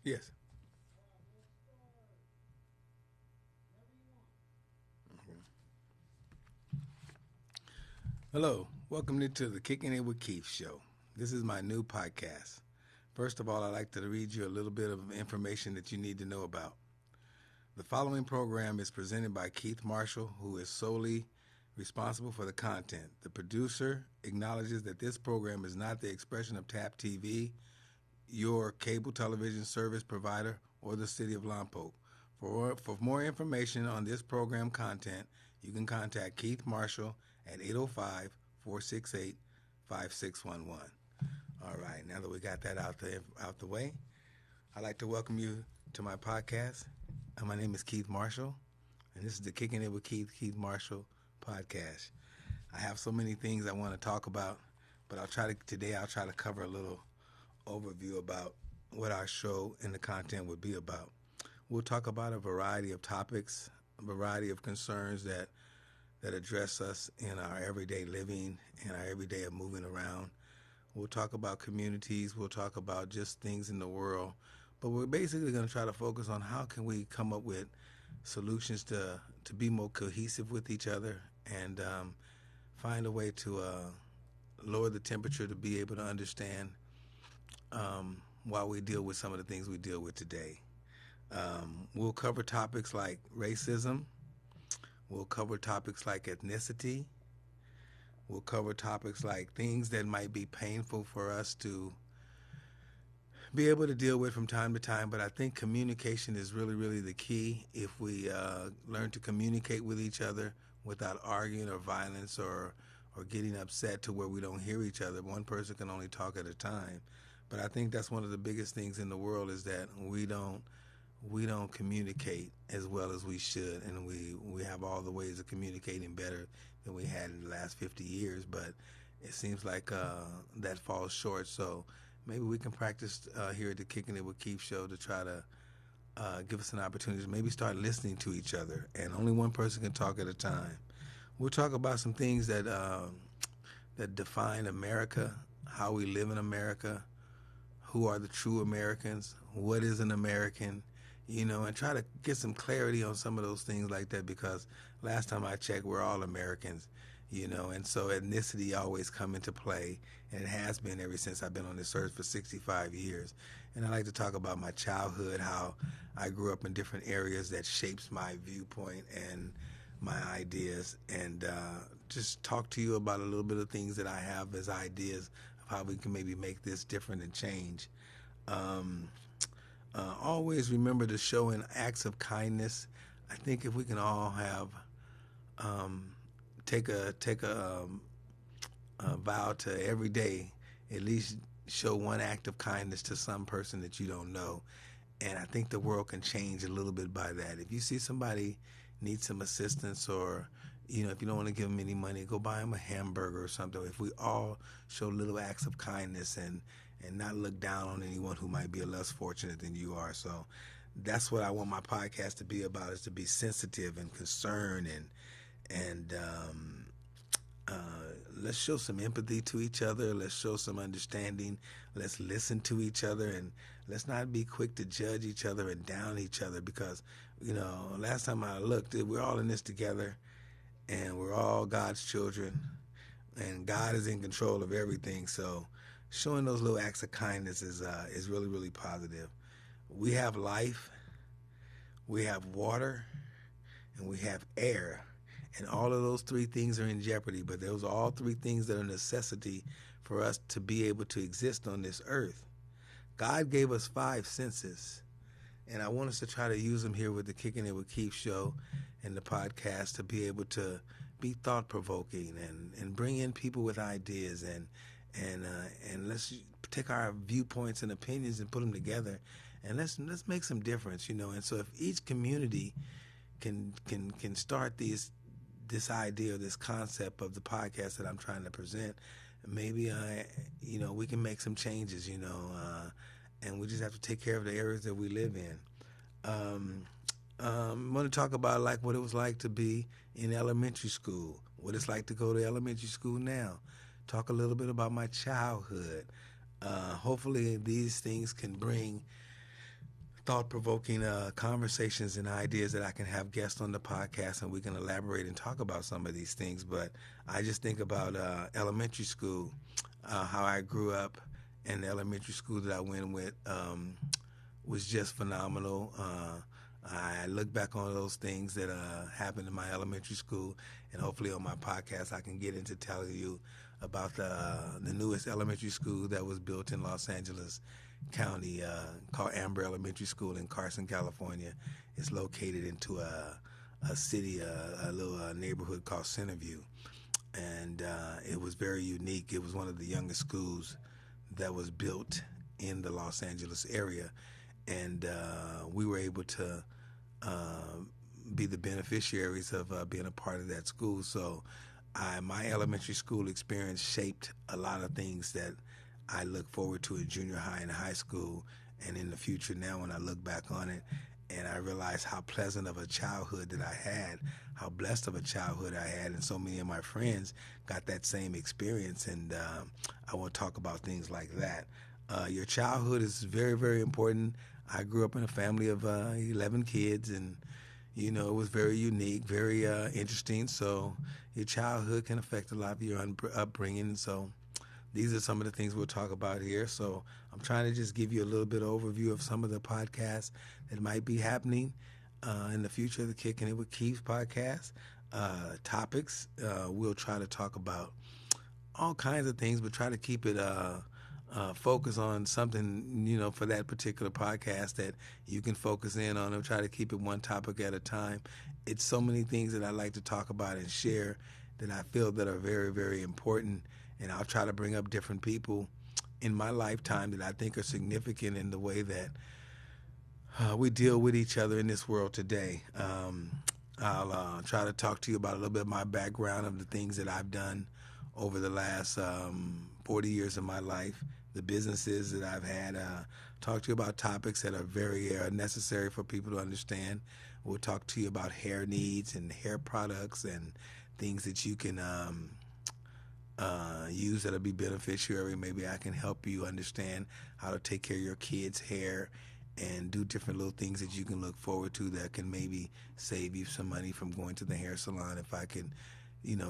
Yes. Hello. Welcome to the Kicking It with Keith show. This is my new podcast. First of all, I'd like to read you a little bit of information that you need to know about. The following program is presented by Keith Marshall, who is solely responsible for the content. The producer acknowledges that this program is not the expression of TAP TV, your cable television service provider, or the city of Lompoc. For more information on this program content, you can contact Keith Marshall at 805-468-5611. All right, now that we got that out the way, I'd like to welcome you to my podcast. My name is Keith Marshall, and this is the Kicking It with Keith Marshall podcast. I have so many things I want to talk about, but today I'll try to cover a little overview about what our show and the content would be about. We'll talk about a variety of topics, a variety of concerns that address us in our everyday living and our everyday of moving around. We'll talk about communities. We'll talk about just things in the world. But we're basically going to try to focus on how can we come up with solutions to be more cohesive with each other and find a way to lower the temperature to be able to understand why we deal with some of the things we deal with today. We'll cover topics like racism. We'll cover topics like ethnicity. We'll cover topics like things that might be painful for us to be able to deal with from time to time. But I think communication is really, really the key. If we learn to communicate with each other without arguing or violence or getting upset to where we don't hear each other, one person can only talk at a time. But I think that's one of the biggest things in the world is that we don't communicate as well as we should, and we have all the ways of communicating better than we had in the last 50 years, but it seems like that falls short. So maybe we can practice here at the Kicking It with Keith show to try to give us an opportunity to maybe start listening to each other, and only one person can talk at a time. We'll talk about some things that define America, how we live in America, who are the true Americans, what is an American, and try to get some clarity on some of those things like that, because last time I checked, we're all Americans, and so ethnicity always come into play, and it has been ever since I've been on this earth for 65 years. And I like to talk about my childhood, how I grew up in different areas that shapes my viewpoint and my ideas, and just talk to you about a little bit of things that I have as ideas of how we can maybe make this different and change. Always remember to show in acts of kindness. I think if we can all have take a vow to every day at least show one act of kindness to some person that you don't know, and I think the world can change a little bit by that. If you see somebody need some assistance, or if you don't want to give them any money, go buy them a hamburger or something. If we all show little acts of kindness and not look down on anyone who might be less fortunate than you are. So that's what I want my podcast to be about, is to be sensitive and concerned, and let's show some empathy to each other. Let's show some understanding. Let's listen to each other, and let's not be quick to judge each other and down each other, because, last time I looked, we're all in this together, and we're all God's children, and God is in control of everything. So showing those little acts of kindness is really, really positive. We have life, we have water, and we have air. And all of those three things are in jeopardy, but those are all three things that are a necessity for us to be able to exist on this earth. God gave us 5 senses, and I want us to try to use them here with the Kicking It with Keith show and the podcast to be able to be thought-provoking and bring in people with ideas, and let's take our viewpoints and opinions and put them together, and let's make some difference, And so if each community can start this idea, this concept of the podcast that I'm trying to present, maybe we can make some changes, and we just have to take care of the areas that we live in. I'm going to talk about like what it was like to be in elementary school, what it's like to go to elementary school now. Talk a little bit about my childhood. Hopefully these things can bring thought-provoking conversations and ideas that I can have guests on the podcast and we can elaborate and talk about some of these things. But I just think about elementary school, how I grew up, and the elementary school that I went with was just phenomenal. I look back on those things that happened in my elementary school, and hopefully on my podcast I can get into telling you about the newest elementary school that was built in Los Angeles County, called Amber Elementary School in Carson, California. It's located into a city, a little neighborhood called Centerview, and it was very unique. It was one of the youngest schools that was built in the Los Angeles area, and we were able to be the beneficiaries of being a part of that school. So my elementary school experience shaped a lot of things that I look forward to in junior high and high school and in the future now when I look back on it. And I realize how pleasant of a childhood that I had, how blessed of a childhood I had, and so many of my friends got that same experience, and I want to talk about things like that. Your childhood is very, very important. I grew up in a family of 11 kids, and it was very unique, very interesting. So your childhood can affect a lot of your upbringing. So these are some of the things we'll talk about here. So I'm trying to just give you a little bit of overview of some of the podcasts that might be happening in the future of the Kickin' It with Keith podcast. Topics, we'll try to talk about all kinds of things, but try to keep it focus on something, for that particular podcast that you can focus in on and try to keep it one topic at a time. It's so many things that I like to talk about and share that I feel that are very, very important. And I'll try to bring up different people in my lifetime that I think are significant in the way that we deal with each other in this world today. I'll try to talk to you about a little bit of my background of the things that I've done over the last 40 years of my life, the businesses that I've had. Talk to you about topics that are very necessary for people to understand. We'll talk to you about hair needs and hair products and things that you can use that'll be beneficiary. Maybe I can help you understand how to take care of your kids' hair and do different little things that you can look forward to that can maybe save you some money from going to the hair salon. If I can,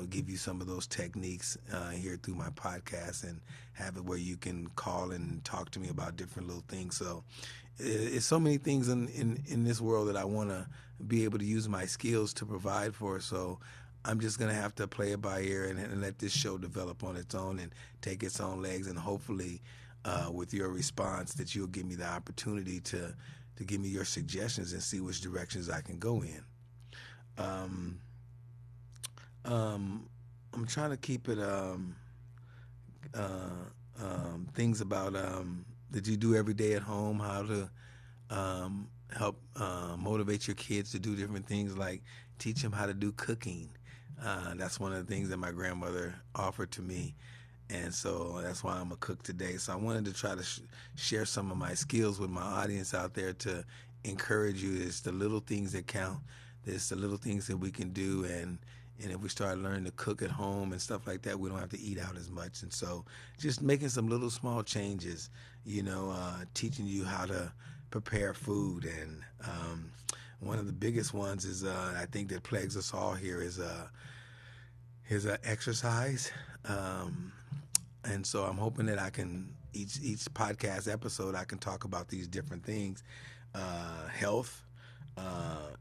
give you some of those techniques here through my podcast and have it where you can call and talk to me about different little things. So it's so many things in this world that I want to be able to use my skills to provide for. So I'm just going to have to play it by ear and let this show develop on its own and take its own legs. And hopefully with your response that you'll give me the opportunity to give me your suggestions and see which directions I can go in. I'm trying to keep it things about that you do every day at home, how to help motivate your kids to do different things, like teach them how to do cooking. That's one of the things that my grandmother offered to me, and so that's why I'm a cook today. So I wanted to try to share some of my skills with my audience out there to encourage you. It's the little things that count. It's the little things that we can do, and if we start learning to cook at home and stuff like that, we don't have to eat out as much. And so just making some little small changes, teaching you how to prepare food. And one of the biggest ones is I think that plagues us all here is exercise. And so I'm hoping that I can, each podcast episode, I can talk about these different things. Health,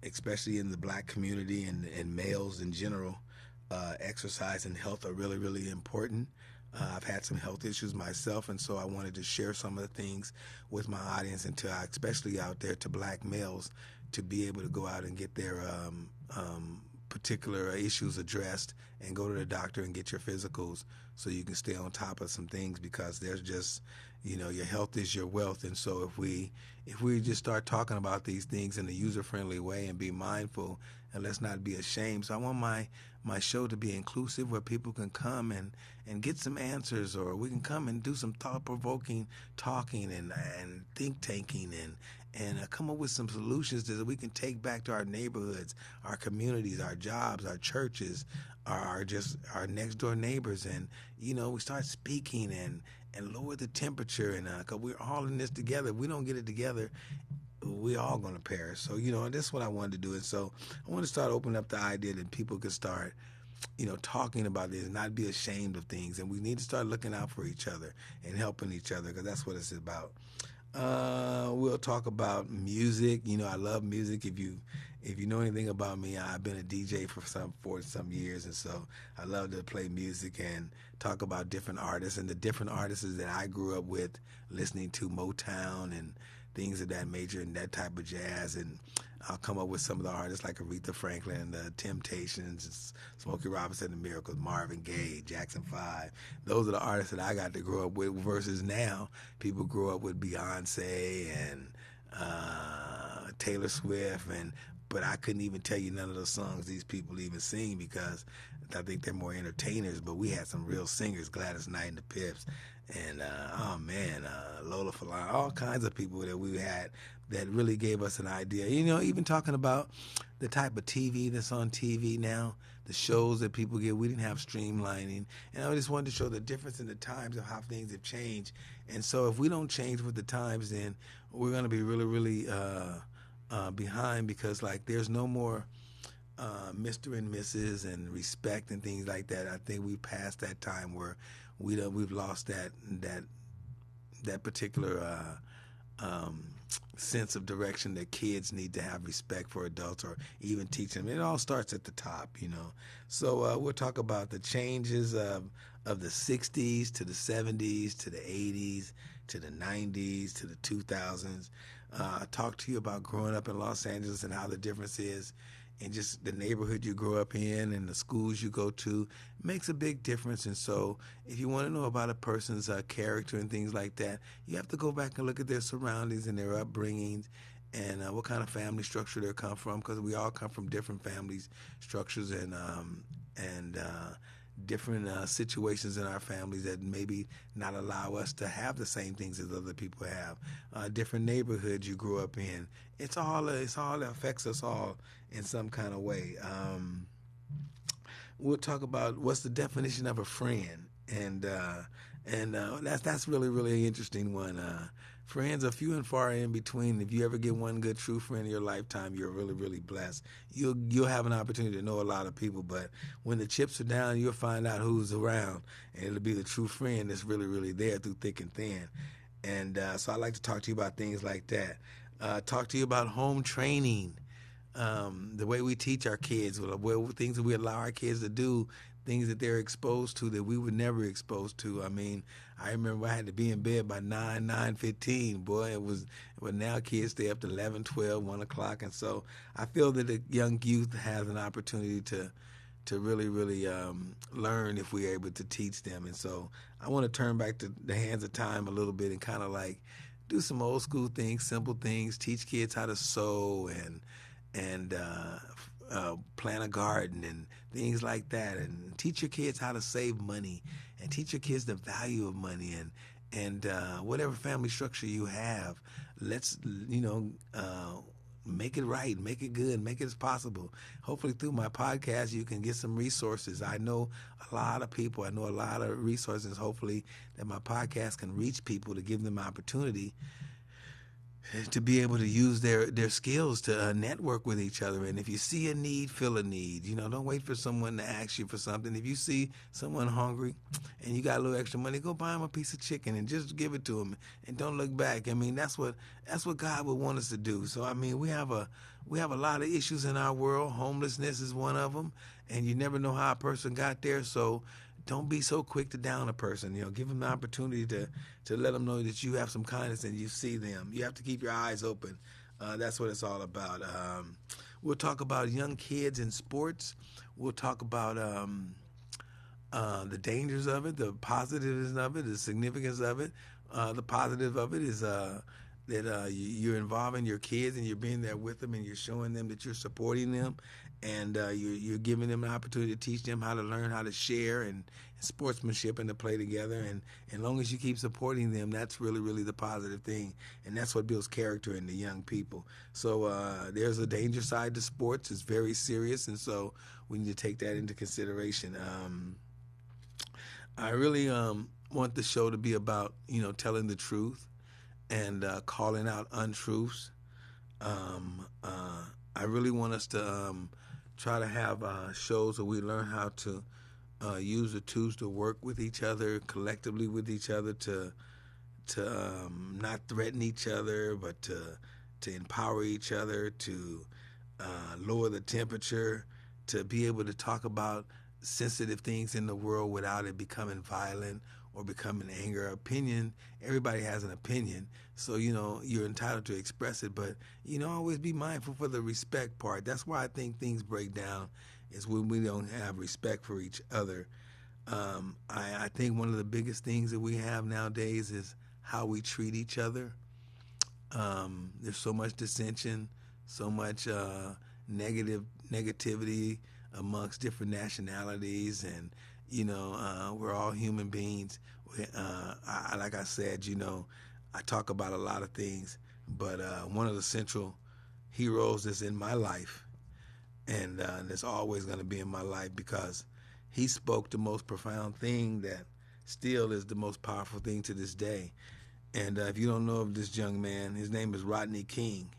especially in the black community and males in general, exercise and health are really, really important. I've had some health issues myself, and so I wanted to share some of the things with my audience, and especially out there to black males, to be able to go out and get their particular issues addressed and go to the doctor and get your physicals so you can stay on top of some things, because there's just, your health is your wealth. And so if we just start talking about these things in a user-friendly way and be mindful, and let's not be ashamed. So I want my show to be inclusive, where people can come and get some answers, or we can come and do some thought-provoking talking and think tanking and come up with some solutions that we can take back to our neighborhoods, our communities, our jobs, our churches, our next door neighbors. And, we start speaking and lower the temperature. And 'cause we're all in this together. If we don't get it together, we all going to perish. So, and that's what I wanted to do. And so I want to start opening up the idea that people could start, talking about this and not be ashamed of things. And we need to start looking out for each other and helping each other, because that's what it's about. We'll talk about music. I love music. If you know anything about me, I've been a DJ for some years, and so I love to play music and talk about different artists and the different artists that I grew up with, listening to Motown and things of that nature and that type of jazz. And I'll come up with some of the artists like Aretha Franklin and the Temptations, Smokey Robinson and the Miracles, Marvin Gaye, Jackson 5. Those are the artists that I got to grow up with, versus now people grow up with Beyonce and Taylor Swift, but I couldn't even tell you none of the songs these people even sing, because I think they're more entertainers. But we had some real singers, Gladys Knight and the Pips, and Lola Falana, all kinds of people that we had that really gave us an idea. Even talking about the type of TV that's on TV now, the shows that people get. We didn't have streamlining, and I just wanted to show the difference in the times of how things have changed. And so if we don't change with the times, then we're going to be really, really behind, because there's no more Mr. and Mrs. and respect and things like that. I think we passed that time where we've lost that particular sense of direction that kids need to have respect for adults, or even teach them. It all starts at the top, So we'll talk about the changes of the 60s to the 70s to the 80s to the 90s to the 2000s. Talk to you about growing up in Los Angeles and how the difference is, and just the neighborhood you grow up in and the schools you go to makes a big difference. And so if you want to know about a person's character and things like that, you have to go back and look at their surroundings and their upbringings and what kind of family structure they come from, because we all come from different families, structures, and different situations in our families that maybe not allow us to have the same things as other people have. Different neighborhoods you grew up in. It affects us all in some kind of way. We'll talk about what's the definition of a friend, and that's really, really an interesting one. Friends are few and far in between. If you ever get one good true friend in your lifetime, you're really, really blessed. You'll have an opportunity to know a lot of people, but when the chips are down, you'll find out who's around, and it'll be the true friend that's really, really there through thick and thin. And so I like to talk to you about things like that. Talk to you about home training, the way we teach our kids, things that we allow our kids to do, things that they're exposed to that we were never exposed to. I mean, I remember I had to be in bed by 9:15. Boy, but now kids stay up to 11, 12, 1 o'clock. And so I feel that the young youth has an opportunity to really, really learn if we're able to teach them. And so I want to turn back to the hands of time a little bit and kind of do some old school things, simple things, teach kids how to sew and plant a garden and things like that, and teach your kids how to save money, and teach your kids the value of money, and whatever family structure you have, let's make it right, make it good, make it as possible. Hopefully through my podcast you can get some resources. I know a lot of people, I know a lot of resources, hopefully that my podcast can reach people to give them opportunity to be able to use their skills to network with each other. And if you see a need, fill a need. Don't wait for someone to ask you for something. If you see someone hungry and you got a little extra money, go buy them a piece of chicken and just give it to them, and don't look back. I mean, that's what God would want us to do. So I mean, we have a lot of issues in our world. Homelessness is one of them, and you never know how a person got there. So don't be so quick to down a person. Give them the opportunity to let them know that you have some kindness and you see them. You have to keep your eyes open. That's what it's all about. We'll talk about young kids in sports. We'll talk about the dangers of it, the positives of it, the significance of it. The positive of it is that you're involving your kids and you're being there with them and you're showing them that you're supporting them, and you're giving them an opportunity to teach them how to learn how to share and sportsmanship and to play together. And as long as you keep supporting them, that's really, really the positive thing, and that's what builds character in the young people. So there's a danger side to sports. It's very serious, and so we need to take that into consideration. I really want the show to be about telling the truth and calling out untruths. I really want us to try to have shows where we learn how to use the tools to work with each other, collectively with each other, to not threaten each other, but to empower each other, to lower the temperature, to be able to talk about sensitive things in the world without it becoming violent or becoming anger. Opinion, everybody has an opinion, so you're entitled to express it, but always be mindful for the respect part. That's why I think things break down, is when we don't have respect for each other. I think one of the biggest things that we have nowadays is how we treat each other. There's so much dissension, so much negativity amongst different nationalities, and we're all human beings. Like I said, I talk about a lot of things, but one of the central heroes that's in my life, and that's always going to be in my life, because he spoke the most profound thing that still is the most powerful thing to this day. And if you don't know of this young man, his name is Rodney King.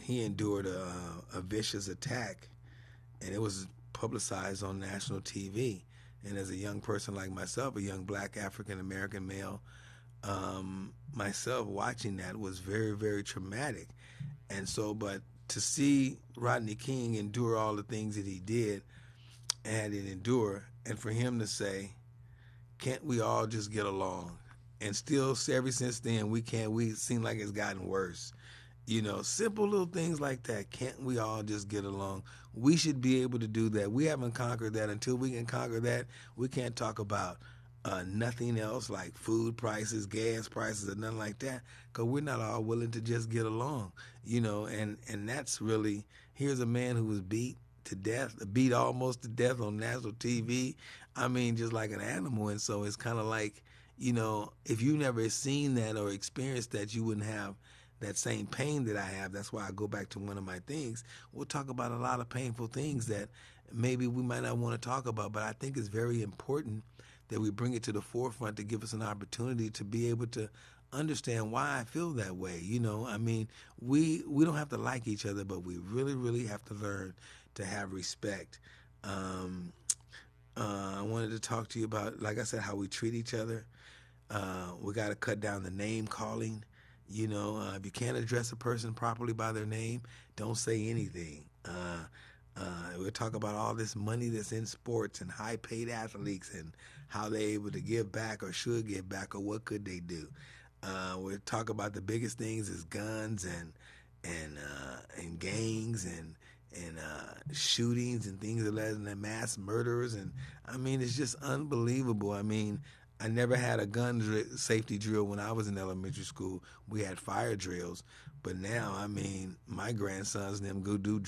He endured a vicious attack, and it was publicized on national TV. And as a young person like myself, a young black African American male, myself watching that was very, very traumatic. And so, but to see Rodney King endure all the things that he did and endure, and for him to say, can't we all just get along? And still, ever since then, we can't. We seem like it's gotten worse. Simple little things like that. Can't we all just get along? We should be able to do that. We haven't conquered that. Until we can conquer that, we can't talk about nothing else like food prices, gas prices, or nothing like that, because we're not all willing to just get along. And that's really, here's a man who was beat to death, beat almost to death on national TV. I mean, just like an animal. And so it's kind of like, if you never seen that or experienced that, you wouldn't have that same pain that I have. That's why I go back to one of my things. We'll talk about a lot of painful things that maybe we might not want to talk about, but I think it's very important that we bring it to the forefront to give us an opportunity to be able to understand why I feel that way. I mean, we don't have to like each other, but we really, really have to learn to have respect. I wanted to talk to you about, like I said, how we treat each other. We got to cut down the name calling. If you can't address a person properly by their name, don't say anything. We'll talk about all this money that's in sports and high-paid athletes and how they're able to give back or should give back, or what could they do. We'll talk about the biggest things is guns and gangs and shootings and things of that, and mass murderers. And I mean, it's just unbelievable. I mean, I never had a gun safety drill when I was in elementary school. We had fire drills, but now, I mean, my grandsons and them go do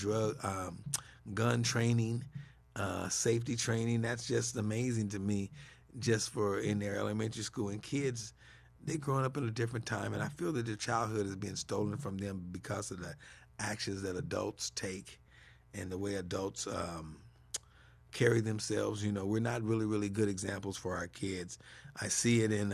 gun training, safety training. That's just amazing to me, just for in their elementary school. And kids, they're growing up in a different time, and I feel that their childhood is being stolen from them because of the actions that adults take and the way adults carry themselves. We're not really, really good examples for our kids. I see it in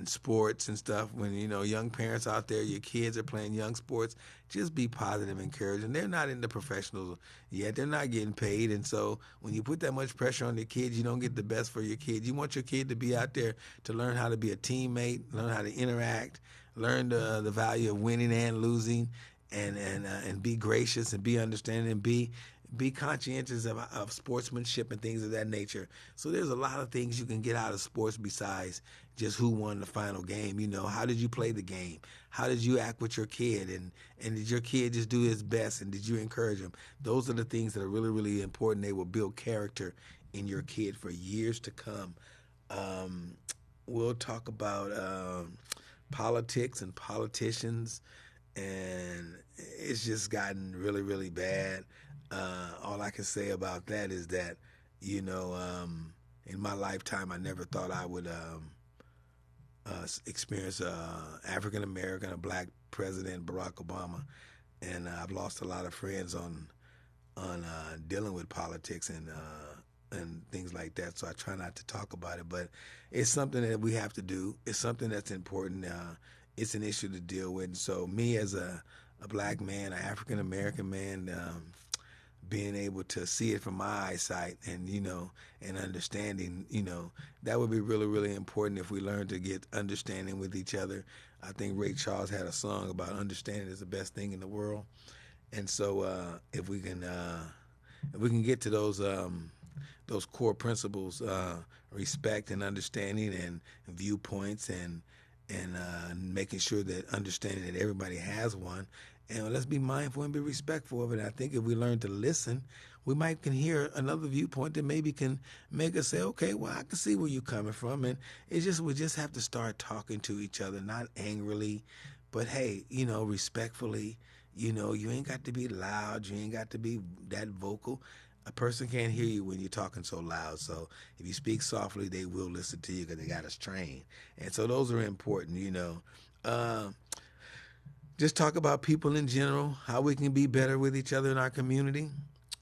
sports and stuff. When young parents out there, your kids are playing young sports, just be positive, encouraging. They're not in the professionals yet. They're not getting paid, and so when you put that much pressure on your kids, you don't get the best for your kids. You want your kid to be out there to learn how to be a teammate, learn how to interact, learn the value of winning and losing, and be gracious and be understanding and be conscientious of sportsmanship and things of that nature. So there's a lot of things you can get out of sports besides just who won the final game. How did you play the game? How did you act with your kid? And did your kid just do his best? And did you encourage him? Those are the things that are really, really important. They will build character in your kid for years to come. We'll talk about politics and politicians, and it's just gotten really, really bad. All I can say about that is that, in my lifetime, I never thought I would experience African American, a black president, Barack Obama, and I've lost a lot of friends on dealing with politics and things like that. So I try not to talk about it, but it's something that we have to do. It's something that's important. it's an issue to deal with. And so me as a black man, an African American man, being able to see it from my eyesight and, and understanding, that would be really, really important if we learn to get understanding with each other. I think Ray Charles had a song about understanding is the best thing in the world. And so if we can get to those core principles, respect and understanding and viewpoints and making sure that understanding that everybody has one, and let's be mindful and be respectful of it. I think if we learn to listen, we might can hear another viewpoint that maybe can make us say, okay, well, I can see where you're coming from. And we just have to start talking to each other, not angrily, but hey, respectfully. You ain't got to be loud. You ain't got to be that vocal. A person can't hear you when you're talking so loud. So if you speak softly, they will listen to you because they got us trained. And so those are important, Just talk about people in general, how we can be better with each other in our community.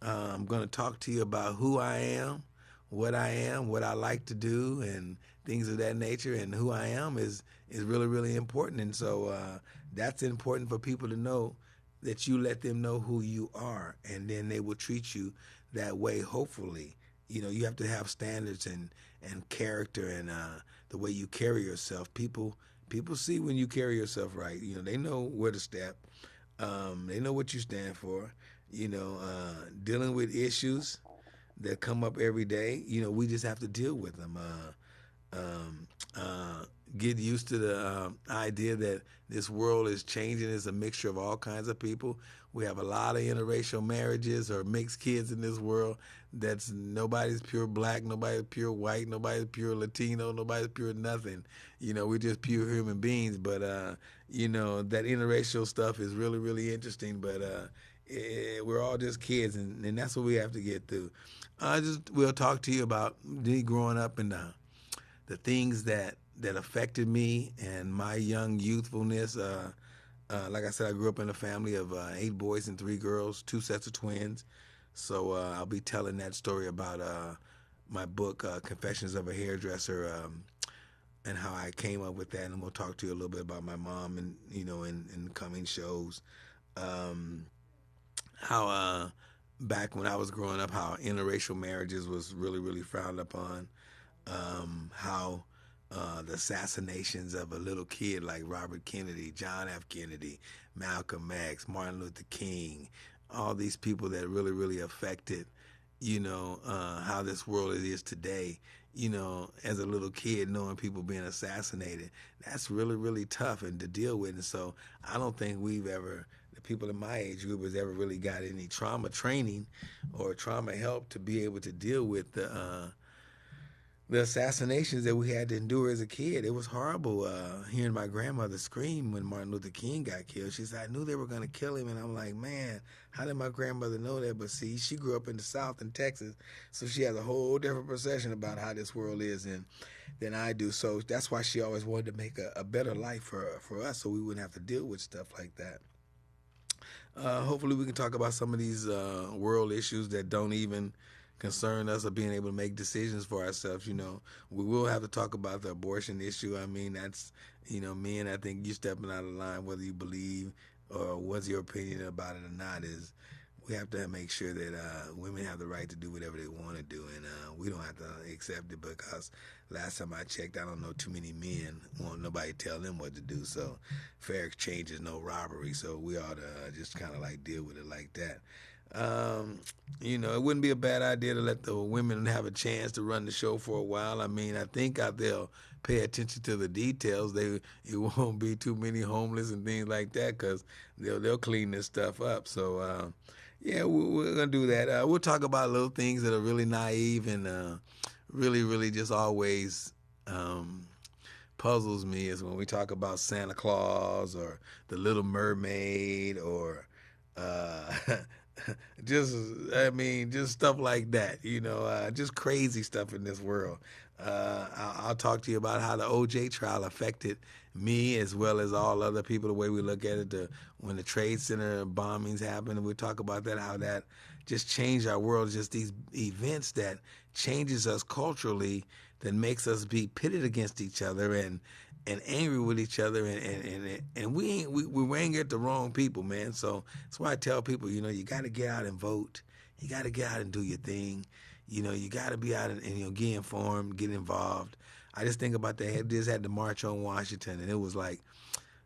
I'm going to talk to you about who I am, what I like to do, and things of that nature. And who I am is really, really important. And so that's important for people to know, that you let them know who you are, and then they will treat you that way, hopefully. You have to have standards and character and the way you carry yourself. People see when you carry yourself right. They know where to step. They know what you stand for. Dealing with issues that come up every day, we just have to deal with them. Get used to the idea that this world is changing. It's a mixture of all kinds of people. We have a lot of interracial marriages or mixed kids in this world. That's nobody's pure black, nobody's pure white, nobody's pure Latino, nobody's pure nothing. We're just pure human beings. But that interracial stuff is really, really interesting. But we're all just kids, and that's what we have to get through. We'll talk to you about me growing up and the things that affected me and my young youthfulness. Like I said, I grew up in a family of 8 boys and 3 girls, 2 sets of twins. So I'll be telling that story about my book, Confessions of a Hairdresser, and how I came up with that. And we'll talk to you a little bit about my mom and, in coming shows. How back when I was growing up, how interracial marriages was really, really frowned upon. How the assassinations of a little kid like Robert Kennedy, John F. Kennedy, Malcolm X, Martin Luther King, all these people that really, really affected, how this world is today. As a little kid, knowing people being assassinated, that's really, really tough and to deal with. And so I don't think the people in my age group has ever really got any trauma training or trauma help to be able to deal with the assassinations that we had to endure as a kid. It was horrible hearing my grandmother scream when Martin Luther King got killed. She said, I knew they were going to kill him. And I'm like, man, how did my grandmother know that? But see, she grew up in the South in Texas, so she has a whole different perception about how this world is than I do. So that's why she always wanted to make a better life for us, so we wouldn't have to deal with stuff like that. Hopefully we can talk about some of these world issues that don't even concern us, or being able to make decisions for ourselves. We will have to talk about the abortion issue. I mean, that's, me, and I think you stepping out of line, whether you believe or what's your opinion about it or not, is we have to make sure that women have the right to do whatever they want to do, and we don't have to accept it, because last time I checked, I don't know too many men want nobody tell them what to do. So fair exchange is no robbery, so we ought to just kind of like deal with it like that. It wouldn't be a bad idea to let the women have a chance to run the show for a while. I mean, I think they'll pay attention to the details. It won't be too many homeless and things like that, because they'll clean this stuff up. So yeah, we're gonna do that. We'll talk about little things that are really naive and really, really just always puzzles me, is when we talk about Santa Claus or the Little Mermaid or just stuff like that, just crazy stuff in this world. I'll talk to you about how the OJ trial affected me as well as all other people, the way we look at it, when the Trade Center bombings happened. We'll talk about that, how that just changed our world, just these events that changes us culturally, that makes us be pitted against each other, and and angry with each other, and we rang at the wrong people, man. So that's why I tell people, you got to get out and vote. You got to get out and do your thing. You got to be out and get informed, get involved. I just think about that. They just had the March on Washington, and it was like,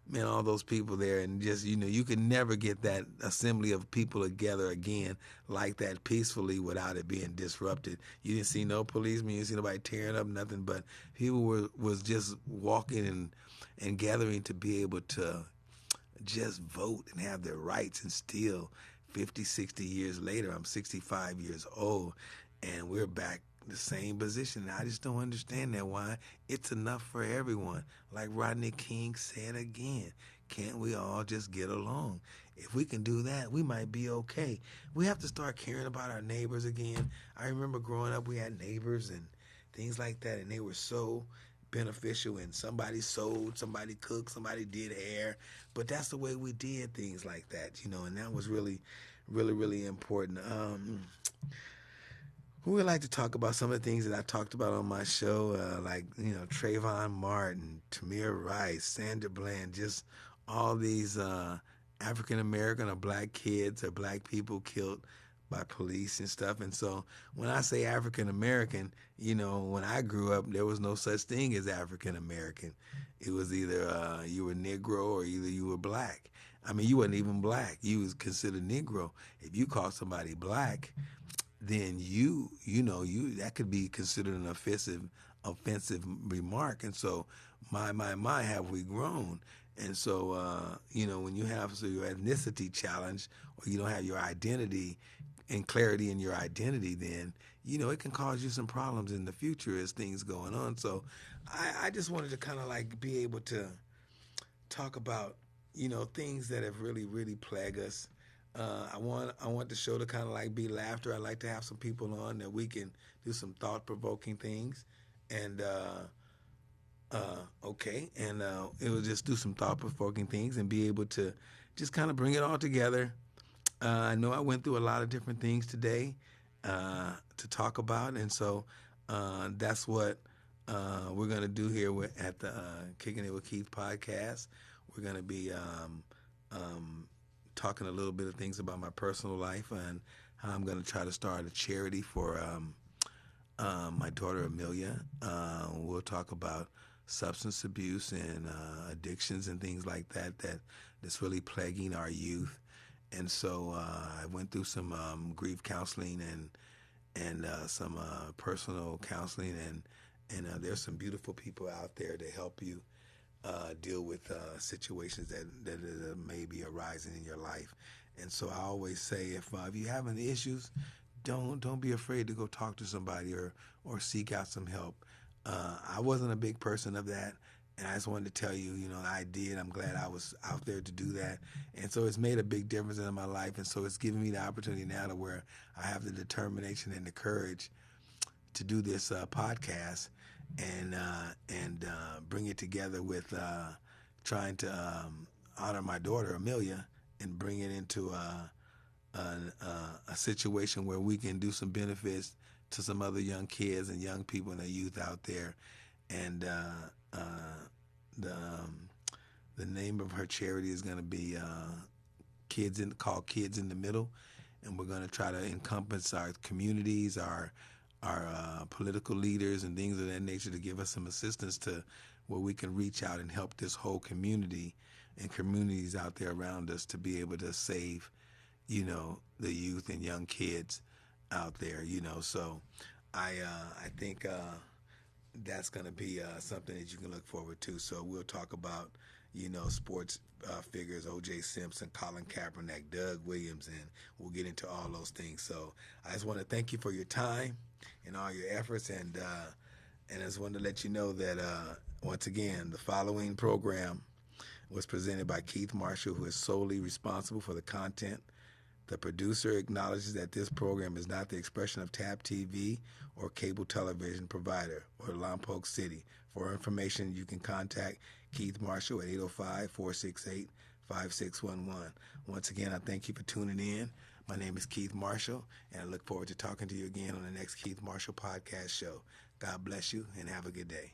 man, all those people there, and just you could never get that assembly of people together again like that peacefully without it being disrupted. You didn't see no policemen, you didn't see nobody tearing up nothing, but people was just walking and gathering to be able to just vote and have their rights. And still 50, 60 years later, I'm 65 years old, and we're back the same position. I just don't understand that, why it's enough for everyone. Like Rodney King said again, can't we all just get along? If we can do that, we might be okay. We have to start caring about our neighbors again. I remember growing up, we had neighbors and things like that, and they were so beneficial, and somebody sewed, somebody cooked, somebody did hair, but that's the way we did things like that, and that was really, really, really important. We would like to talk about some of the things that I talked about on my show, like, Trayvon Martin, Tamir Rice, Sandra Bland, just all these African-American or black kids or black people killed by police and stuff. And so when I say African-American, when I grew up, there was no such thing as African-American. It was either you were Negro or either you were black. I mean, you wasn't even black. You was considered Negro. If you called somebody black, then you that could be considered an offensive remark. And so my have we grown. And so when you have your ethnicity challenge, or you don't have your identity and clarity in your identity, then it can cause you some problems in the future as things going on. So I just wanted to kind of like be able to talk about things that have really, really plagued us. I want the show to kind of like be laughter. I like to have some people on that we can do some thought-provoking things, and it will just do some thought-provoking things and be able to just kind of bring it all together. I know I went through a lot of different things today to talk about, and so that's what we're going to do here at the Kicking It with Keith podcast. We're going to be talking a little bit of things about my personal life and how I'm going to try to start a charity for my daughter Amelia. We'll talk about substance abuse and addictions and things like that's really plaguing our youth. And so I went through some grief counseling and some personal counseling, and there's some beautiful people out there to help you deal with situations that may be arising in your life. And so I always say, if you have any issues, don't be afraid to go talk to somebody or seek out some help. I wasn't a big person of that, and I just wanted to tell you, I did. I'm glad I was out there to do that, and so it's made a big difference in my life. And so it's given me the opportunity now to where I have the determination and the courage to do this podcast and bring it together with trying to honor my daughter Amelia and bring it into a situation where we can do some benefits to some other young kids and young people and the youth out there. And the name of her charity is going to be called Kids in the Middle, and we're going to try to encompass our communities, our political leaders and things of that nature to give us some assistance to where we can reach out and help this whole community and communities out there around us to be able to save, the youth and young kids out there, So I think that's going to be something that you can look forward to. So we'll talk about, sports figures, O.J. Simpson, Colin Kaepernick, Doug Williams, and we'll get into all those things. So I just want to thank you for your time and all your efforts, and I just wanted to let you know that, once again, the following program was presented by Keith Marshall, who is solely responsible for the content. The producer acknowledges that this program is not the expression of TAP TV or cable television provider or Lompoc City. For information, you can contact Keith Marshall at 805-468-5611. Once again, I thank you for tuning in. My name is Keith Marshall, and I look forward to talking to you again on the next Keith Marshall podcast show. God bless you, and have a good day.